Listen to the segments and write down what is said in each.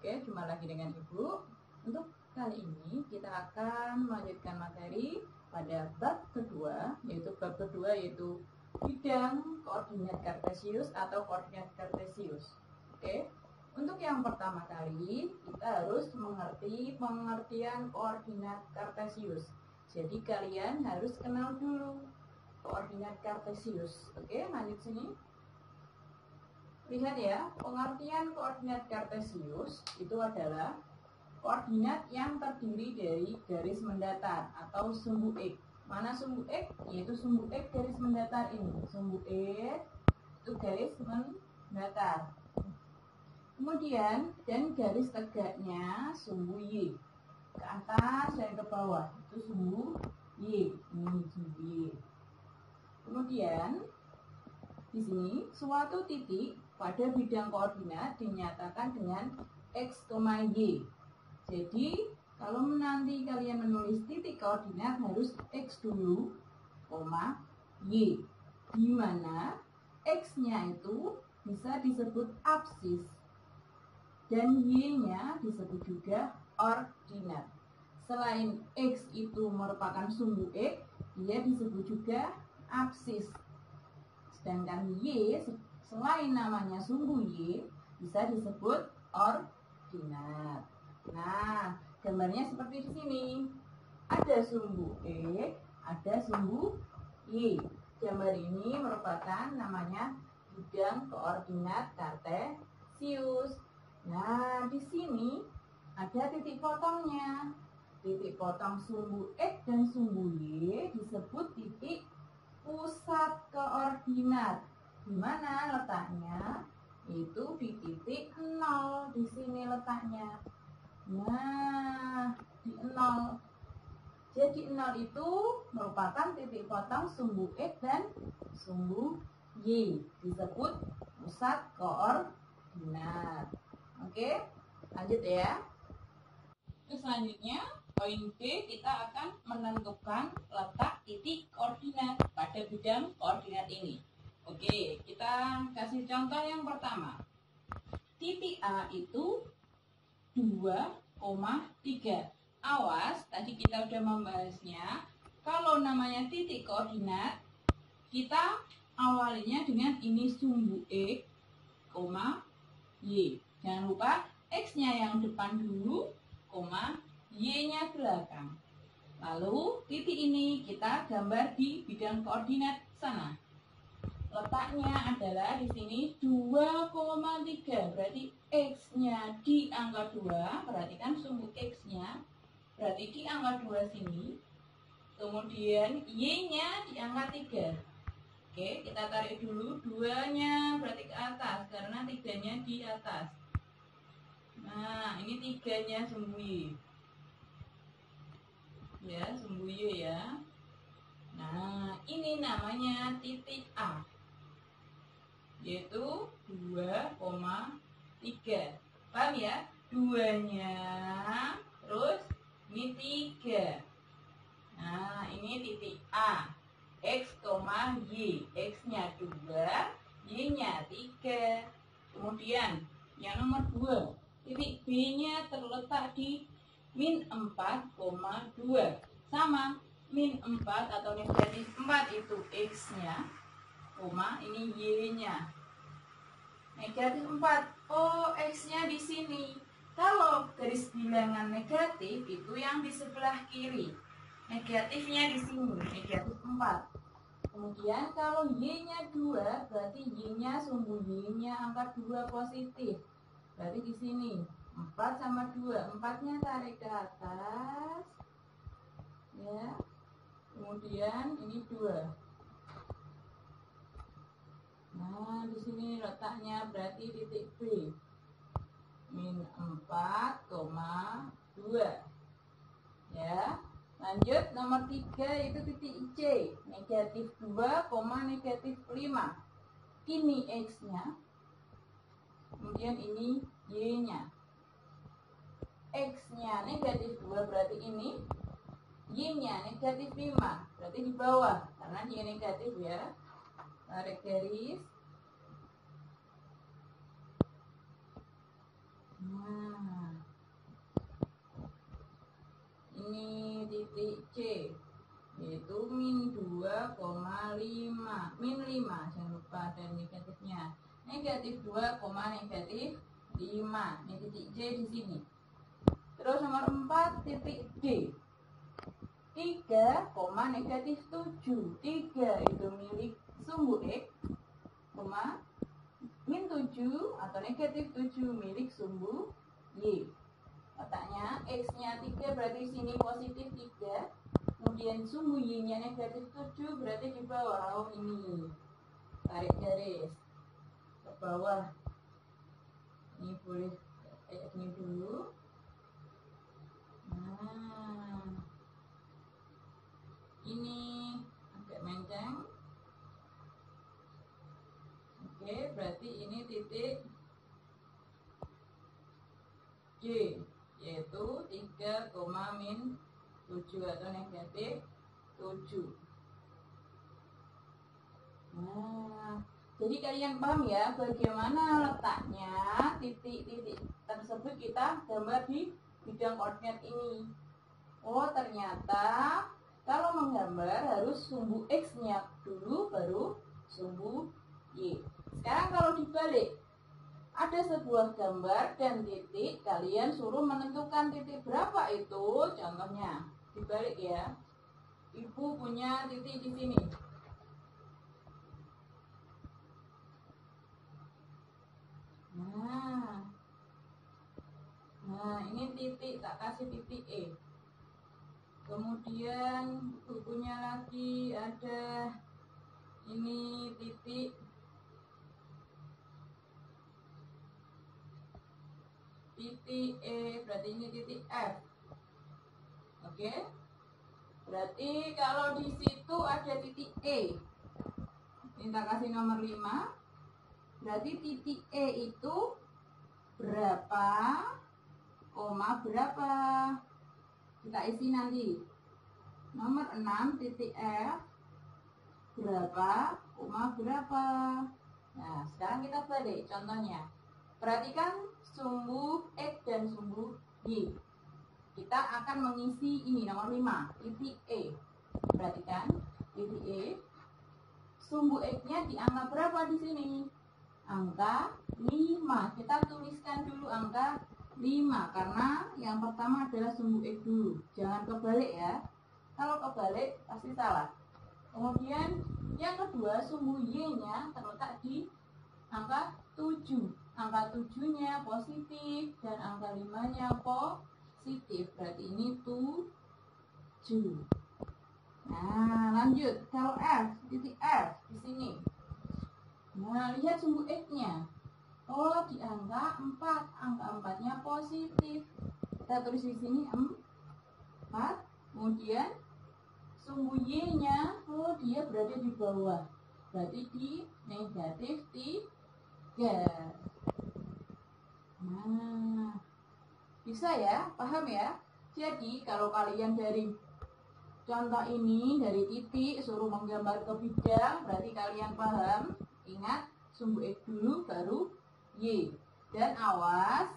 Oke, jumpa lagi dengan Ibu. Untuk kali ini kita akan melanjutkan materi pada bab kedua, yaitu bidang koordinat kartesius atau koordinat kartesius. Oke, untuk yang pertama kali kita harus mengerti pengertian koordinat kartesius. Jadi kalian harus kenal dulu koordinat kartesius. Oke, lanjut sini. Lihat ya, pengertian koordinat kartesius itu adalah koordinat yang terdiri dari garis mendatar atau sumbu X. Mana sumbu X? Yaitu sumbu X garis mendatar ini. Sumbu X itu garis mendatar. Kemudian, dan garis tegaknya sumbu Y. Ke atas dan ke bawah itu sumbu Y. Ini sumbu Y. Kemudian, di sini suatu titik pada bidang koordinat dinyatakan dengan X, Y. Jadi, kalau nanti kalian menulis titik koordinat harus X dulu, Y. Di mana X-nya itu bisa disebut absis dan Y-nya disebut juga ordinat. Selain X itu merupakan sumbu X, dia disebut juga absis. Sedangkan Y, selain namanya sumbu Y, bisa disebut ordinat. Nah, gambarnya seperti di sini. Ada sumbu X, ada sumbu Y. Gambar ini merupakan namanya bidang koordinat kartesius. Nah, di sini ada titik potongnya. Titik potong sumbu X dan sumbu Y disebut titik pusat koordinat. Di mana letaknya? Itu di titik 0. Di sini letaknya. Nah, di 0. Jadi 0 itu merupakan titik potong sumbu X dan sumbu Y. Disebut pusat koordinat. Oke, lanjut ya. Terus selanjutnya, poin B, kita akan menentukan letak titik koordinat pada bidang koordinat ini. Oke, kita kasih contoh yang pertama. Titik A itu 2,3. Awas, tadi kita sudah membahasnya. Kalau namanya titik koordinat, kita awalinya dengan ini sumbu X, Y. Jangan lupa X-nya yang depan dulu, Y-nya belakang. Lalu titik ini kita gambar di bidang koordinat sana. Letaknya adalah di sini 2,3. Berarti X-nya di angka 2, perhatikan sumbu X-nya berarti di angka 2 sini. Kemudian Y-nya di angka 3. Oke, kita tarik dulu 2-nya berarti ke atas karena 3-nya di atas. Nah, ini 3-nya sumbu Y. Ya, sumbu Y ya. Nah, ini namanya titik A. Yaitu 2,3. Paham ya? 2-nya, terus ini 3. Nah, ini titik A. X, Y. X-nya 2, Y-nya 3. Kemudian, yang nomor 2. Titik B-nya terletak di min 4,2. Sama, min 4 atau negatif 4 itu X-nya, ini Y-nya. Negatif 4. Oh, X-nya di sini. Kalau garis bilangan negatif itu yang di sebelah kiri. Negatifnya di sini, negatif 4. Kemudian kalau Y-nya 2, berarti Y-nya sumbu Y-nya angka 2 positif. Berarti di sini 4 sama 2. 4-nya tarik ke atas. Ya. Kemudian ini 2. Nah, di sini letaknya berarti titik B. Min 4,2. Ya. Lanjut nomor 3 itu titik C. Negatif 2, negatif 5. Ini X-nya. Kemudian ini Y-nya. X-nya negatif 2 berarti ini. Y-nya negatif 5. Berarti di bawah. Karena Y negatif ya. Tarik garis. Nah, negatif 2, negatif 5. Ini titik J di sini. Terus nomor 4 titik D. 3, negatif 7. 3 itu milik sumbu X, min 7 atau negatif 7 milik sumbu Y. Letaknya X-nya 3 berarti di sini positif 3. Kemudian sumbu Y-nya negatif 7 berarti di bawah. Oh ini. Tarik garis ke bawah. Ini boleh kayak gini dulu. Nah, ini agak menceng. Oke, berarti ini titik J, yaitu 3, min 7 atau negatif 7. Nah, jadi kalian paham ya bagaimana letaknya titik-titik tersebut kita gambar di bidang koordinat ini. Oh, ternyata kalau menggambar harus sumbu X-nya dulu baru sumbu Y. Sekarang kalau dibalik, ada sebuah gambar dan titik, kalian suruh menentukan titik berapa itu. Contohnya dibalik ya. Ibu punya titik di sini. Nah, ini titik, tak kasih titik E. Kemudian bukunya lagi ada ini titik E, berarti ini titik F. Oke. Berarti kalau di situ ada titik E. Ini tak kasih nomor 5. Berarti titik E itu berapa, berapa. Kita isi nanti. Nomor 6 titik F berapa, berapa. Nah, sekarang kita balik contohnya. Perhatikan sumbu X dan sumbu Y. Kita akan mengisi ini nomor 5, titik E. Perhatikan titik E. Sumbu X-nya di angka berapa di sini? Angka 5. Kita tuliskan dulu angka 5 karena yang pertama adalah sumbu X dulu. Jangan kebalik ya. Kalau kebalik pasti salah. Kemudian yang kedua sumbu Y-nya terletak di angka 7. Angka 7-nya positif dan angka 5-nya positif. Berarti ini 7. Nah, lanjut. Kalau F, titik F di sini. Nah, lihat sumbu X-nya. Oh, di angka 4. Angka 4-nya positif. Kita tulis di sini 4. Kemudian sumbu Y-nya, oh dia berada di bawah. Berarti di negatif 3. Nah, bisa ya? Paham ya? Jadi, kalau kalian dari contoh ini, dari titik, suruh menggambar ke bidang, berarti kalian paham. Ingat, sumbu X dulu, baru Y. Dan awas,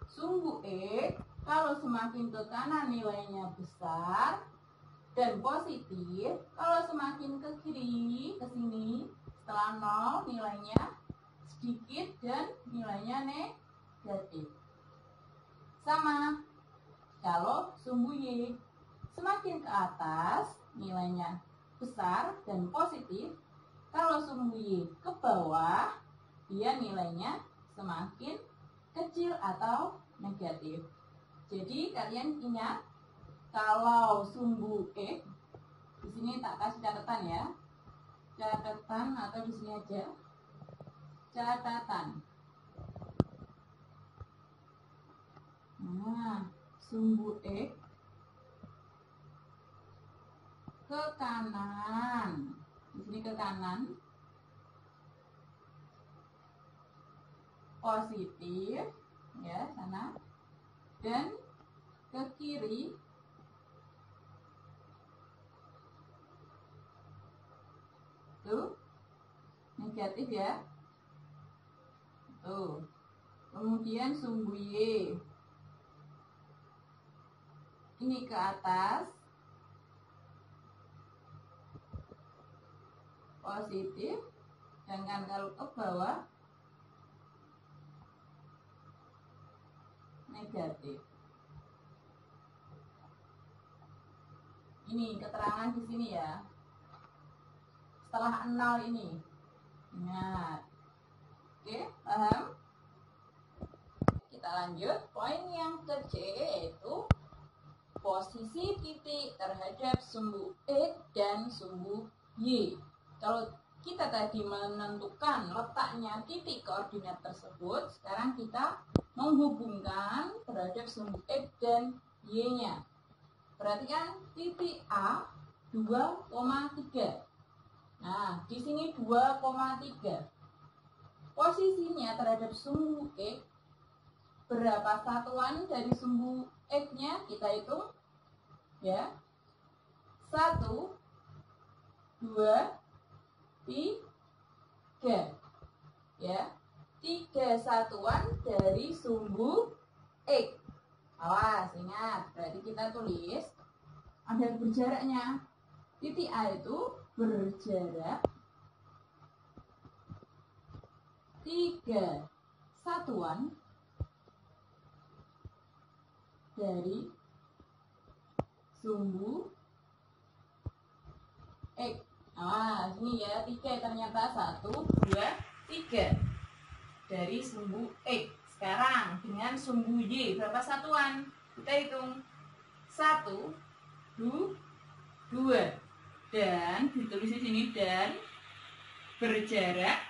sumbu X kalau semakin ke kanan nilainya besar dan positif, kalau semakin ke kiri, ke sini, setelah 0 nilainya sedikit dan nilainya negatif. Sama, kalau sumbu Y semakin ke atas nilainya besar dan positif, kalau sumbu Y ke bawah dia nilainya semakin kecil atau negatif. Jadi kalian ingat, kalau sumbu X di sini tak kasih catatan ya, catatan atau di sini aja catatan. Nah, sumbu X ke kanan, di sini ke kanan positif ya sana, dan ke kiri tuh negatif ya. Tuh. Kemudian sumbu Y ini ke atas positif, sedangkan kalau ke bawah negatif. Ini keterangan di sini ya. Setelah 0 ini. Ingat. Oke, paham? Kita lanjut. Poin yang ke-C yaitu posisi titik terhadap sumbu X dan sumbu Y. Kalau kita tadi menentukan letaknya titik koordinat tersebut, sekarang kita menghubungkan terhadap sumbu X dan Y-nya. Perhatikan titik A 2,3. Nah, di sini 2,3. Posisinya terhadap sumbu X, berapa satuan dari sumbu X-nya? Kita hitung ya. 1, 2, 3. Ya. 3 satuan dari sumbu X. Awas, ingat, berarti kita tulis ada berjaraknya. Titik A itu berjarak 3 satuan dari sumbu X. Nah, sini ya, 3 ternyata 1, 2, 3 dari sumbu X. Sekarang dengan sumbu Y berapa satuan? Kita hitung 1, 2, dan ditulis di sini dan berjarak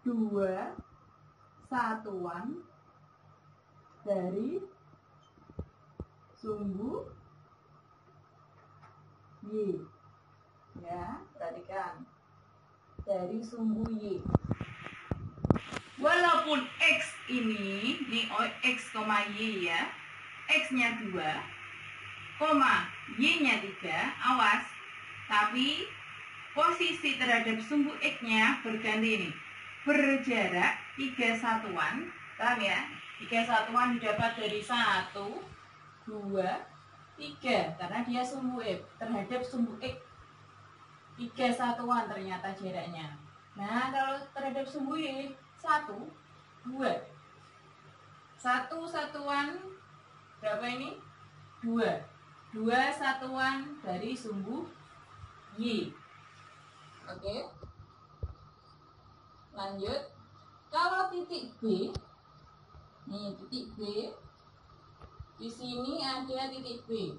2 satuan dari sumbu Y. Ya, perhatikan. Dari sumbu Y. Walaupun X ini X, Y ya, X-nya 2, Y-nya 3, awas. Tapi posisi terhadap sumbu X-nya berganti ini. Berjarak 3 satuan, paham ya? 3 satuan didapat dari 1, 2, 3, karena dia sumbu X. Terhadap sumbu X 3 satuan ternyata jaraknya. Nah, kalau terhadap sumbu Y 1, 2. 1 satuan berapa ini? 2. 2 satuan dari sumbu Y. Oke. Lanjut. Kalau titik B, nih titik B, di sini ada titik B.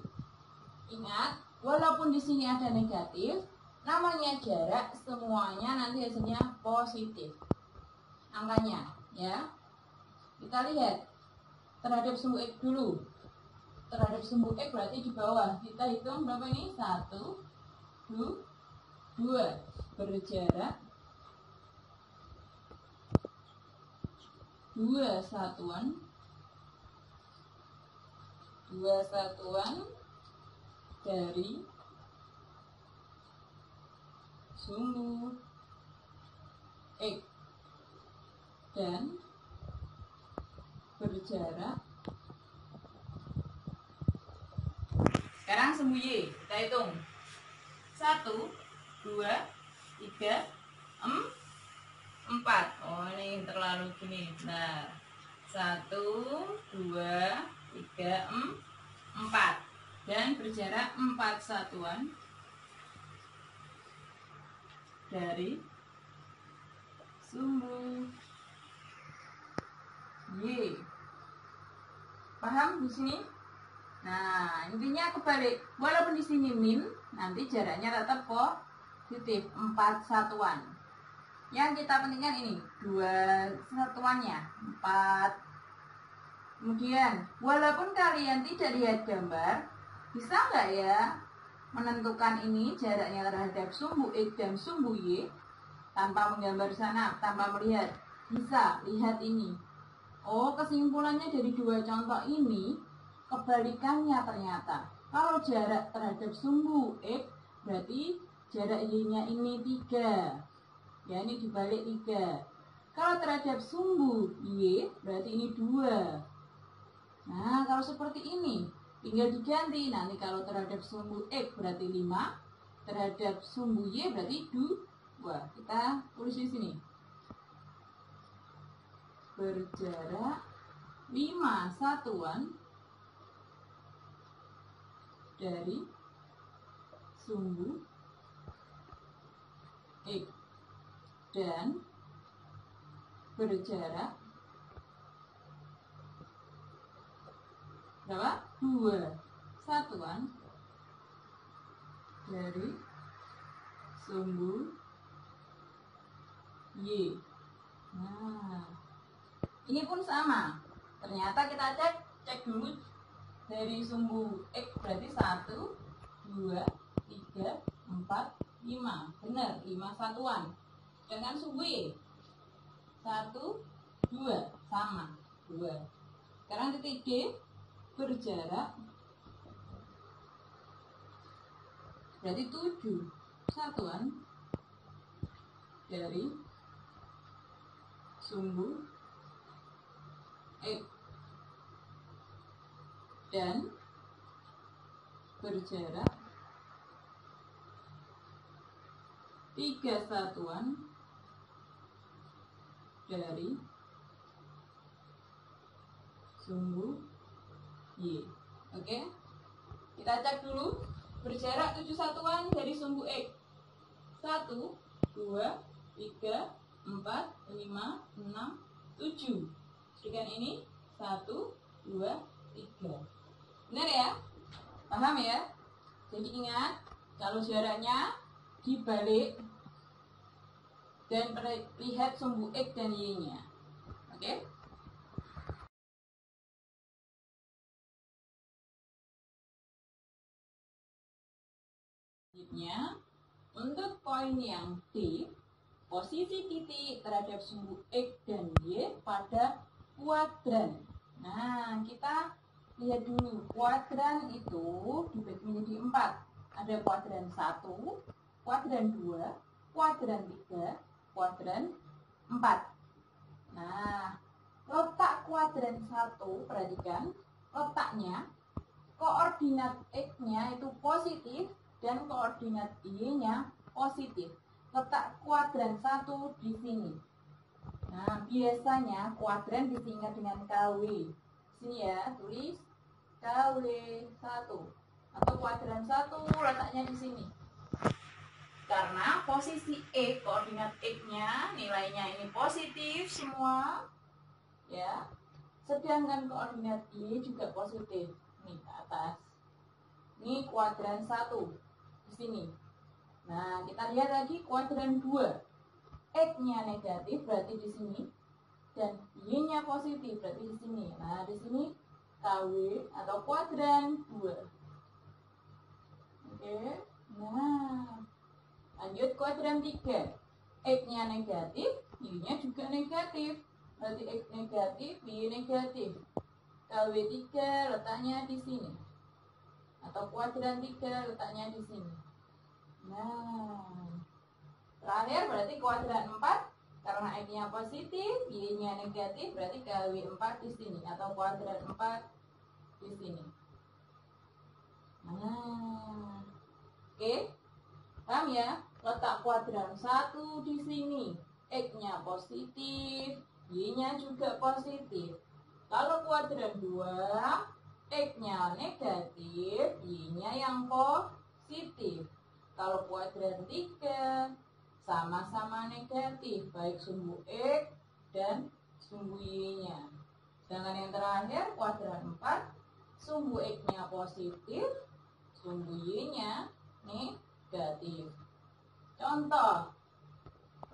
Ingat, walaupun di sini ada negatif, namanya jarak, semuanya nanti hasilnya positif. Angkanya, ya. Kita lihat terhadap sumbu X dulu. Terhadap sumbu X berarti di bawah. Kita hitung berapa ini? 1, 2. Berjarak 2 satuan dari sumbu X dan berjarak. Sekarang sumbu Y kita hitung 1, 2, 3, 4. Oh, ini terlalu gini. Nah, 1, 2, 3, 4 dan berjarak 4 satuan dari sumbu Y. Paham di sini? Nah, intinya kebalik. Walaupun di sini min, nanti jaraknya tetap positif 4 satuan. Yang kita pentingkan ini 2 satuannya 4. Kemudian, walaupun kalian tidak lihat gambar, bisa nggak ya menentukan ini jaraknya terhadap sumbu X dan sumbu Y tanpa menggambar sana, tanpa melihat? Bisa, lihat ini. Oh, kesimpulannya dari 2 contoh ini kebalikannya ternyata. Kalau jarak terhadap sumbu X berarti jarak Y-nya ini 3. Ya, ini dibalik 3. Kalau terhadap sumbu Y berarti ini 2. Nah, kalau seperti ini tinggal diganti. Nanti kalau terhadap sumbu X berarti 5, terhadap sumbu Y berarti 2. Kita tulis di sini. berjarak 5 satuan dari sumbu X dan berjarak berapa? 2 satuan dari sumbu Y. Nah, ini pun sama. Ternyata kita cek dulu dari sumbu X berarti 1, 2, 3, 4, 5. Benar, 5 satuan. Dengan sumbu Y 1, 2 sama 2. Sekarang titik D berjarak berarti 7 satuan dari sumbu X dan berjarak 3 satuan dari sumbu Y. Oke, kita cek dulu. Berjarak 7 satuan dari sumbu X. 1, 2, 3, 4, 5, 6, 7. Dengan ini 1, 2, 3. Benar ya? Paham ya? Jadi ingat, kalau jaraknya dibalik dan lihat sumbu X dan Y-nya. Oke? Selanjutnya, untuk poin yang D, posisi titik terhadap sumbu X dan Y pada kuadran. Nah, kita lihat dulu. Kuadran itu dibagi menjadi 4. Ada kuadran 1, kuadran 2, kuadran 3, kuadran 4. Nah, letak kuadran 1, perhatikan letaknya, koordinat X-nya itu positif dan koordinat Y-nya positif. Letak kuadran 1 di sini. Nah, biasanya kuadran disingkat dengan KW. Sini ya, tulis KW 1 atau kuadran 1 letaknya di sini. Karena posisi X, koordinat X-nya nilainya ini positif semua. Ya. Sedangkan koordinat Y juga positif. Nih ke atas. Ini kuadran 1 di sini. Nah, kita lihat lagi kuadran 2. X-nya negatif berarti di sini dan Y-nya positif berarti di sini. Nah, di sini KW atau kuadran 2. Oke. Nah, lanjut kuadran 3. X-nya negatif, Y-nya juga negatif. Berarti X negatif, Y negatif. KW 3 letaknya di sini. Atau kuadran 3 letaknya di sini. Nah, terakhir berarti kuadran 4 karena X-nya positif, Y-nya negatif, berarti KW 4 di sini atau kuadran 4 di sini. Nah, oke, paham ya? Letak kuadran 1 di sini, X-nya positif, Y-nya juga positif. Kalau kuadran 2, X-nya negatif, Y-nya yang positif. Kalau kuadran 3 sama-sama negatif, baik sumbu X dan sumbu Y-nya. Sedangkan yang terakhir kuadran 4, sumbu X-nya positif, sumbu Y-nya negatif. Contoh,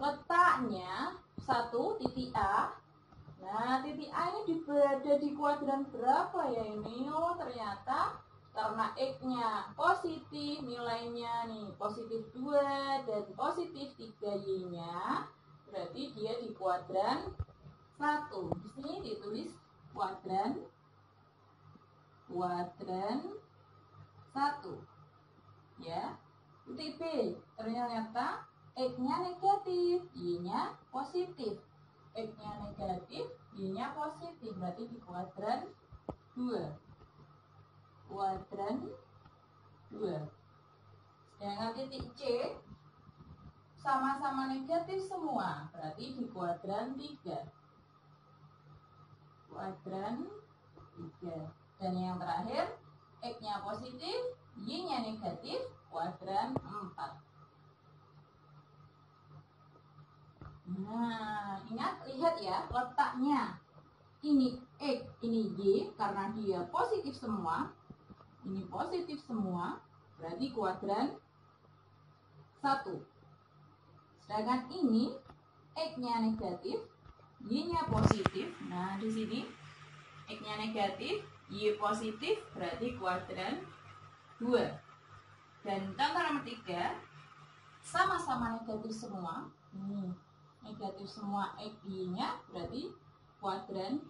letaknya 1 titik A. Nah, titik A ini berada di kuadran berapa ya ini? Oh, ternyata karena X-nya positif, nilainya nih positif 2 dan positif 3 Y-nya, berarti dia di kuadran 1. Di sini ditulis kuadran 1. Ya. Titik B, ternyata X-nya negatif, Y-nya positif. X-nya negatif, Y-nya positif, berarti di kuadran 2. Kuadran 2. Sedangkan titik C sama-sama negatif semua, berarti di kuadran 3. kuadran 3. Dan yang terakhir, X-nya positif, Y-nya negatif, kuadran 4. Nah, lihat ya letaknya. Ini X, ini Y, karena dia positif semua. Ini positif semua, berarti kuadran 1. Sedangkan ini X-nya negatif, Y-nya positif. Nah, di sini X-nya negatif, Y positif, berarti kuadran 2. Dan contoh nomor 3, sama-sama negatif semua. Ini negatif semua X, Y-nya, berarti kuadran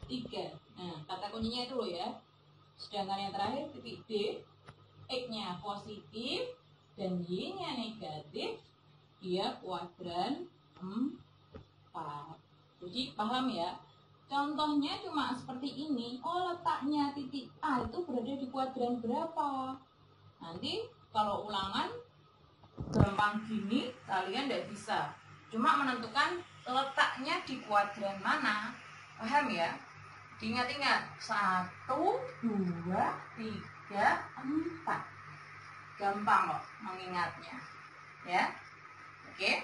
3. Nah, kata kuncinya itu loh ya. Sedangkan yang terakhir titik D, X-nya positif dan Y-nya negatif, dia kuadran 4. Jadi paham ya? Contohnya cuma seperti ini. Oh, letaknya titik A itu berada di kuadran berapa? Nanti kalau ulangan gampang gini kalian tidak bisa. Cuma menentukan letaknya di kuadran mana. Paham ya? Diingat-ingat. 1, 2, 3, 4. Gampang kok mengingatnya. Ya. Oke.